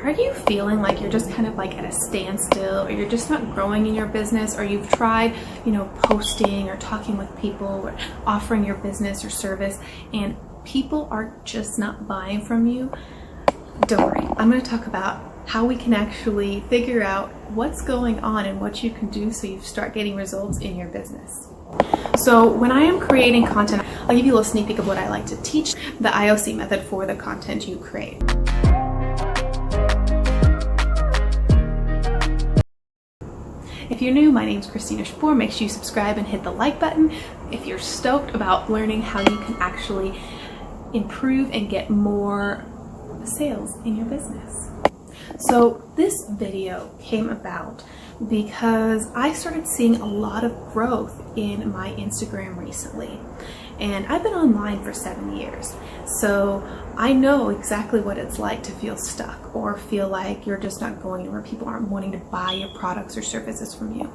Are you feeling like you're just kind of like at a standstill, or you're just not growing in your business, or you've tried, posting or talking with people or offering your business or service and people are just not buying from you? Don't worry. I'm going to talk about how we can actually figure out what's going on and what you can do so you start getting results in your business. So when I am creating content, I'll give you a little sneak peek of what I like to teach, the IOC method for the content you create. If you're new, my name is Christina Spoor. Make sure you subscribe and hit the like button if you're stoked about learning how you can actually improve and get more sales in your business. So this video came about because I started seeing a lot of growth in my Instagram recently. And I've been online for 7 years, so I know exactly what it's like to feel stuck or feel like you're just not going where people aren't wanting to buy your products or services from you.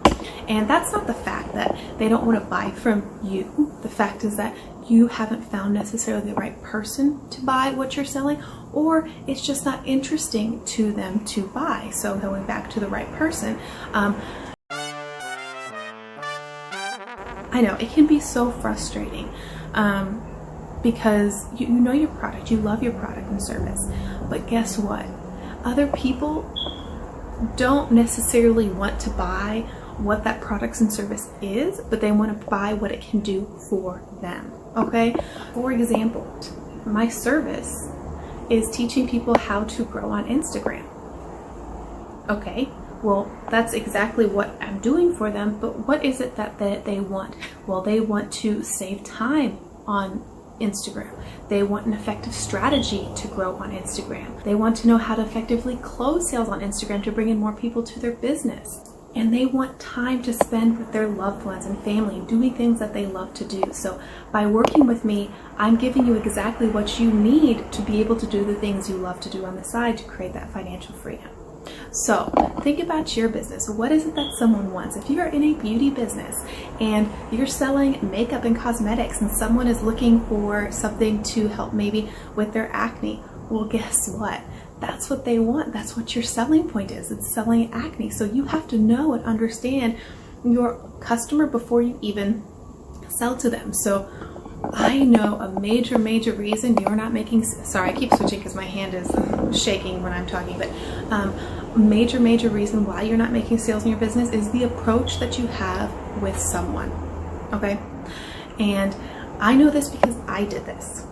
And that's not the fact that they don't want to buy from you. The fact is that you haven't found necessarily the right person to buy what you're selling, or it's just not interesting to them to buy. So going back to the right person, I know it can be so frustrating because you know your product, you love your product and service, but guess what? Other people don't necessarily want to buy what that product and service is, but they want to buy what it can do for them. Okay? For example, my service is teaching people how to grow on Instagram. Okay, well, that's exactly what I'm doing for them, but what is it that they want? Well, they want to save time on Instagram. They want an effective strategy to grow on Instagram. They want to know how to effectively close sales on Instagram to bring in more people to their business. And they want time to spend with their loved ones and family, doing things that they love to do. So by working with me, I'm giving you exactly what you need to be able to do the things you love to do on the side to create that financial freedom. So think about your business. What is it that someone wants? If you are in a beauty business and you're selling makeup and cosmetics and someone is looking for something to help maybe with their acne, well, guess what? That's what they want. That's what your selling point is. It's selling acne. So you have to know and understand your customer before you even sell to them. So I know a major reason you're not making, sorry, I keep switching because my hand is shaking when I'm talking, but major reason why you're not making sales in your business is the approach that you have with someone. Okay? And I know this because I did this.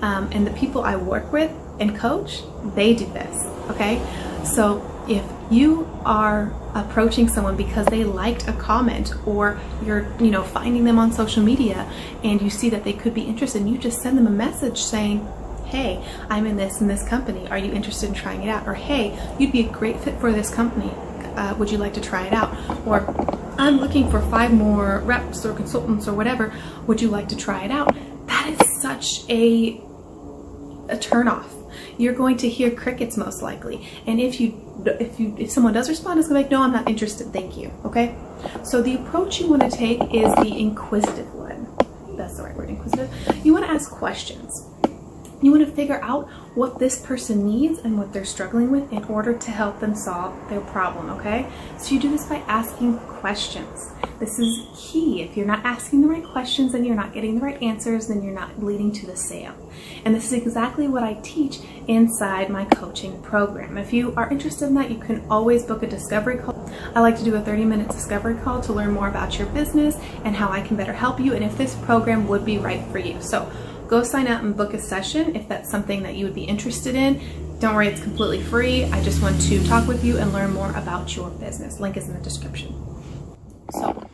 And the people I work with and coach, they do this. Okay? So if you are approaching someone because they liked a comment, or you're finding them on social media and you see that they could be interested, and you just send them a message saying, hey, I'm in this company, are you interested in trying it out? Or hey, you'd be a great fit for this company, would you like to try it out? Or I'm looking for 5 more reps or consultants or whatever, would you like to try it out? That is such a turn-off. You're going to hear crickets most likely. And if someone does respond, it's gonna be like, no, I'm not interested, thank you. Okay? So the approach you want to take is the inquisitive one. That's the right word, inquisitive. You want to ask questions. You want to figure out what this person needs and what they're struggling with in order to help them solve their problem, okay? So you do this by asking questions. This is key. If you're not asking the right questions and you're not getting the right answers, then you're not leading to the sale. And this is exactly what I teach inside my coaching program. If you are interested in that, you can always book a discovery call. I like to do a 30-minute discovery call to learn more about your business and how I can better help you and if this program would be right for you. So go sign up and book a session if that's something that you would be interested in. Don't worry, it's completely free. I just want to talk with you and learn more about your business. Link is in the description. So,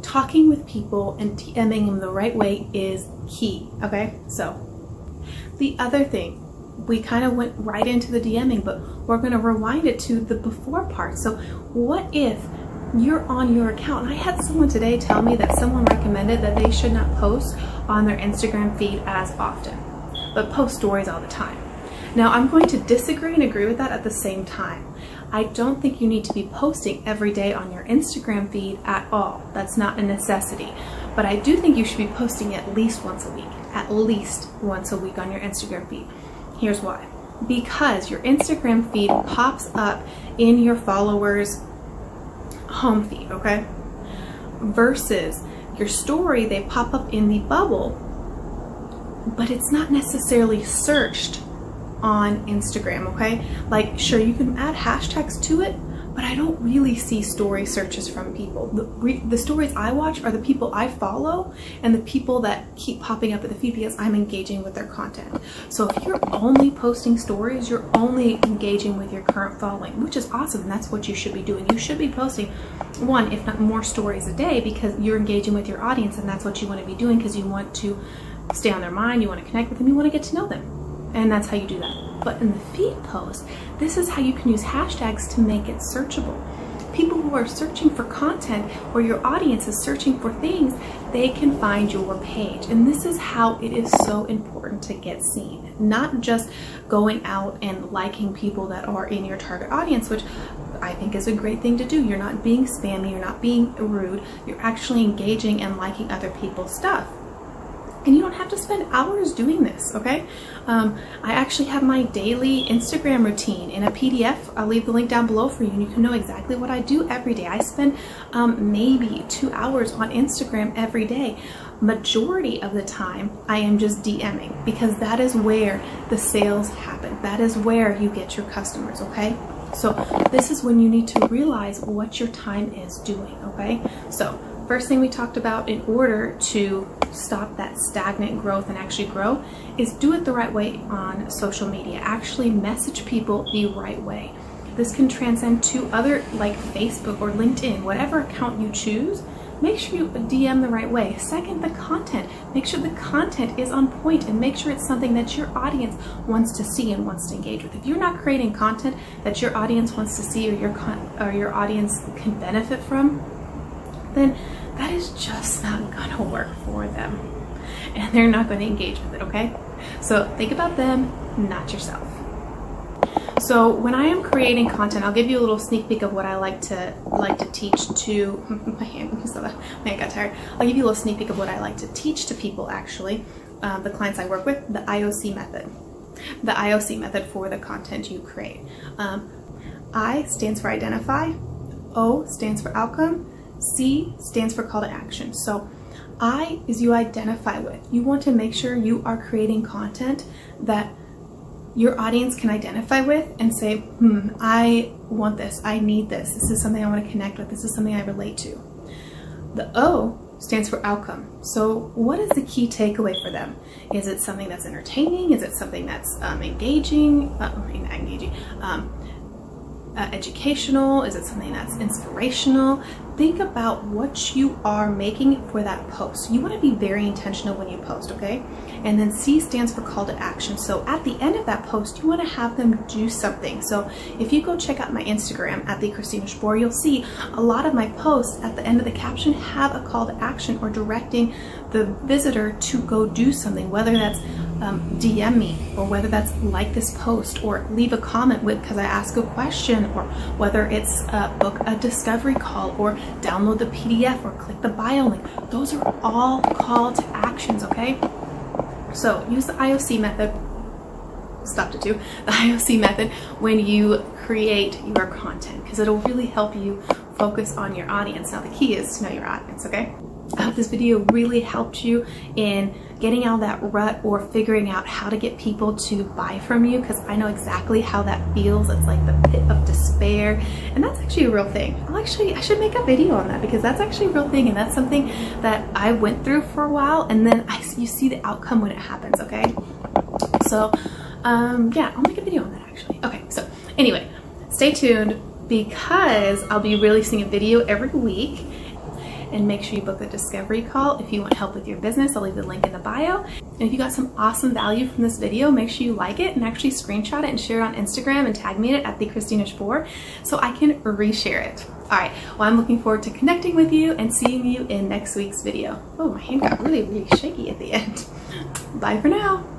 talking with people and DMing them the right way is key, okay? So, the other thing, we kind of went right into the DMing, but we're going to rewind it to the before part. So, what if you're on your account? And I had someone today tell me that someone recommended that they should not post on their Instagram feed as often, but post stories all the time. Now, I'm going to disagree and agree with that at the same time. I don't think you need to be posting every day on your Instagram feed at all. That's not a necessity. But I do think you should be posting at least once a week. At least once a week on your Instagram feed. Here's why. because your Instagram feed pops up in your followers' home feed, okay? Versus your story, they pop up in the bubble, but it's not necessarily searched on Instagram, okay? Like, sure, you can add hashtags to it, but I don't really see story searches from people. The stories I watch are the people I follow and the people that keep popping up at the feed because I'm engaging with their content. So if you're only posting stories, you're only engaging with your current following, which is awesome, and that's what you should be doing. You should be posting one, if not more, stories a day because you're engaging with your audience, and that's what you want to be doing because you want to stay on their mind, you want to connect with them, you want to get to know them. And that's how you do that. But in the feed post, this is how you can use hashtags to make it searchable. People who are searching for content, or your audience is searching for things, they can find your page. And this is how it is so important to get seen. Not just going out and liking people that are in your target audience, which I think is a great thing to do. You're not being spammy, you're not being rude, you're actually engaging and liking other people's stuff. And you don't have to spend hours doing this, okay? I actually have my daily Instagram routine in a PDF. I'll leave the link down below for you, and you can know exactly what I do every day. I spend maybe 2 hours on Instagram every day. Majority of the time, I am just DMing because that is where the sales happen. That is where you get your customers, okay? So this is when you need to realize what your time is doing, okay? So first thing we talked about in order to stop that stagnant growth and actually grow is do it the right way on social media. Actually message people the right way. This can transcend to other, like Facebook or LinkedIn, whatever account you choose. Make sure you DM the right way. Second, the content. Make sure the content is on point and make sure it's something that your audience wants to see and wants to engage with. If you're not creating content that your audience wants to see or your audience can benefit from, then that is just not gonna work for them. And they're not gonna engage with it, okay? So think about them, not yourself. So when I am creating content, I'll give you a little sneak peek of what I like to teach to my hand got tired. I'll give you a little sneak peek of what I like to teach to people actually, the clients I work with, the IOC method. The IOC method for the content you create. I stands for identify, O stands for outcome, C stands for call to action. So I is you identify with. You want to make sure you are creating content that your audience can identify with and say, I want this, I need this, this is something I want to connect with, this is something I relate to. The O stands for outcome. So what is the key takeaway for them? Is it something that's entertaining? Is it something that's educational? Is it something that's inspirational? Think about what you are making for that post. You want to be very intentional when you post, okay? And then C stands for call to action. So at the end of that post, you want to have them do something. So if you go check out my Instagram at the Christina Spohr, you'll see a lot of my posts at the end of the caption have a call to action or directing the visitor to go do something, whether that's DM me, or whether that's like this post, or leave a comment with because I ask a question, or whether it's book a discovery call, or download the PDF, or click the bio link. Those are all call to actions, okay? So use the IOC method, stopped it too, the IOC method when you create your content because it'll really help you focus on your audience. Now the key is to know your audience, okay? I hope this video really helped you in getting out of that rut or figuring out how to get people to buy from you, because I know exactly how that feels. It's like the pit of despair, and that's actually a real thing. I should make a video on that because that's actually a real thing, and that's something that I went through for a while, and then you see the outcome when it happens, okay? So yeah, I'll make a video on that actually. Okay, so anyway, stay tuned because I'll be releasing a video every week. And make sure you book the discovery call if you want help with your business. I'll leave the link in the bio. And if you got some awesome value from this video, make sure you like it and actually screenshot it and share it on Instagram and tag me in it at the Christina Spohr so I can reshare it. All right, well, I'm looking forward to connecting with you and seeing you in next week's video. Oh, my hand got really, really shaky at the end. Bye for now.